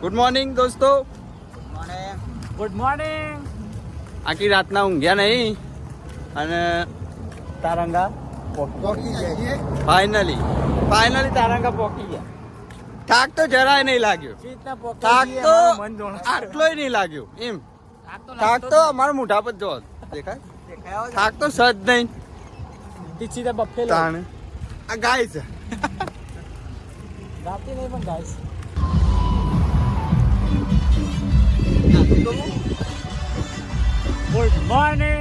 Good morning દોસ્તો. Good morning. આખી રાતના ઊંઘ્યા નહીં અને તારંગા પોકી ગયા. ફાઇનલી તારંગા પોકી ગયા. થાક તો જરાય નહીં લાગ્યો. થાક તો આટલોય નહીં લાગ્યો. એમ થાક તો અમારા મોઢા પર જો દેખાય. થાક તો સજ નહીં. સીધા બફેલો તાણે આ ગાય છે. ગાતી નહીં પણ ગાય. Good morning.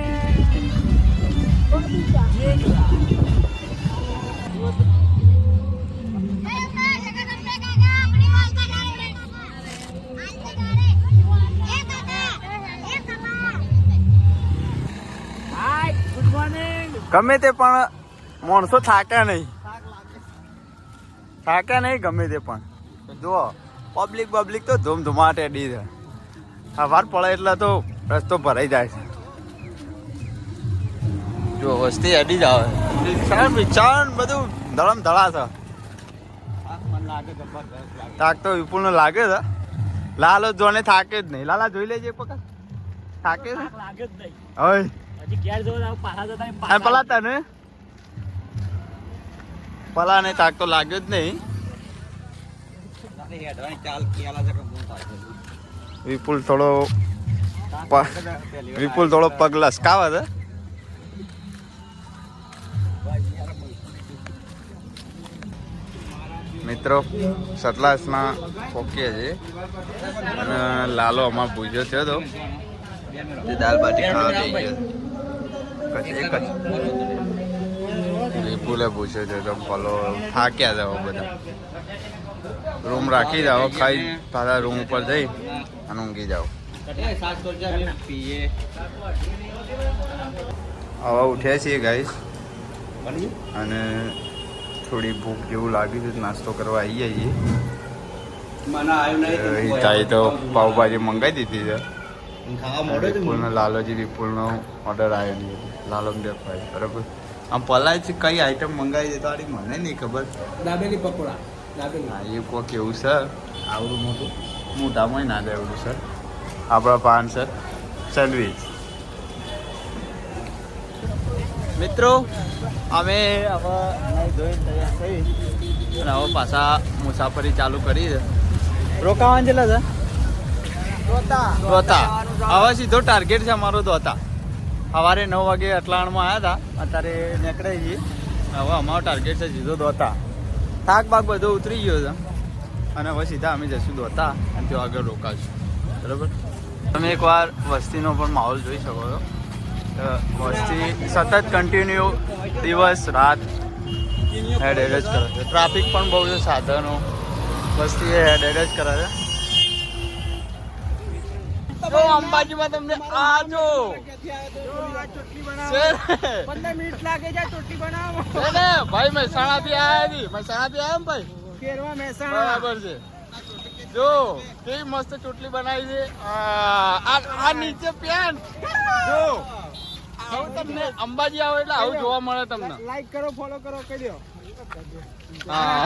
ગમે તે પણ માણસો થાક્યા નહીં ગમે તે પણ જુઓ પબ્લિક તો ધૂમધુમાટ એડી છે. સવાર પડે એટલે તો રસ્તો ભરાઈ જાય છે. જો વસ્તી એડી જ આવે. રિક્ષા બધું ધડમ ધડા છે. થાક તો વિપુલ નો લાગે છે. લાલો જોને થાકે જ નહીં. લાલા જોઈ લેજે પકા થાકે છે લાગે જ નહીં. હવે હજી ઘેર જવા પાછા જતા પલા તને પલા ને થાક તો લાગ્યો જ નહીં. વિપુલ થોડો પગ લસકાવે છે. મિત્રો સતલાસમાં પોકીએ છીએ અને લાલો અમાર પૂછ્યો થયો હતો તે દાલ બાટી ખાવા જઈ ગયો. એક જ વિપુલે પૂછ્યો છે તો ફલો થાક્યા જાઓ બધા. રૂમ રાખી જાઓ, ખાઈ તારા રૂમ ઉપર જઈ અને ઊંઘી જાઓ. હવે ઉઠ્યા છીએ ગાઈસ અને થોડી ભૂખ જેવું લાગ્યું છે. નાસ્તો કરવા આવી જઈએ. તાઈ તો પાવભાજી મંગાવી દીધી છે. વિપુલનો લાલોજી વિપુલનો ઓર્ડર આવ્યો નહીં. લાલો ભાઈ બરાબર. આમ પલાય છે કઈ આઈટમ મંગાવી દે તો આડી મને નહીં ખબર. દાબેલી પકોડા. હા એ કોક એવું છે. આવડું મોટામાં ના જાય એવું સર. આપણા પાન સર સેન્ડવીચ. મિત્રો અમે હવે ધોઈને તૈયાર થઈ અને હવે પાછા મુસાફરી ચાલુ કરી છે. રોકાવાનું કેટલા છે? દોતા. હવે સીધો ટાર્ગેટ છે અમારો દોતા. સવારે 9 વાગે અટલાણમાં આવ્યા હતા. અત્યારે નીકળે છીએ. હવે અમારો ટાર્ગેટ છે સીધો દોતા. થાક બાગ બધો ઉતરી ગયો છે અને હવે સીધા અમે જઈશું દોતા અને ત્યાં આગળ રોકાશું. બરાબર. તમે એકવાર વસ્તીનો પણ માહોલ જોઈ શકો છો. વસ્તી સતત કન્ટિન્યુ દિવસ રાત હેડ જ કરે છે. ટ્રાફિક પણ બહુ છે. સાધનો વસ્તી હેડ જ કરે છે. તો અંબાજીમાં તમને આ જો 15 મિનિટ લાગે છે ચોટલી બનાવો. ભાઈ મહેસાણાથી આવ્યા ભાઈ કેરવા મહેસાણા બરાબર છે. જો કેવી મસ્ત ચોટલી બનાવી છે. આ નીચે પેન્ટ જો આવું તમને અંબાજી આવો એટલે આવું જોવા મળે તમને. લાઈક કરો, ફોલો કરો, કરી દો. હા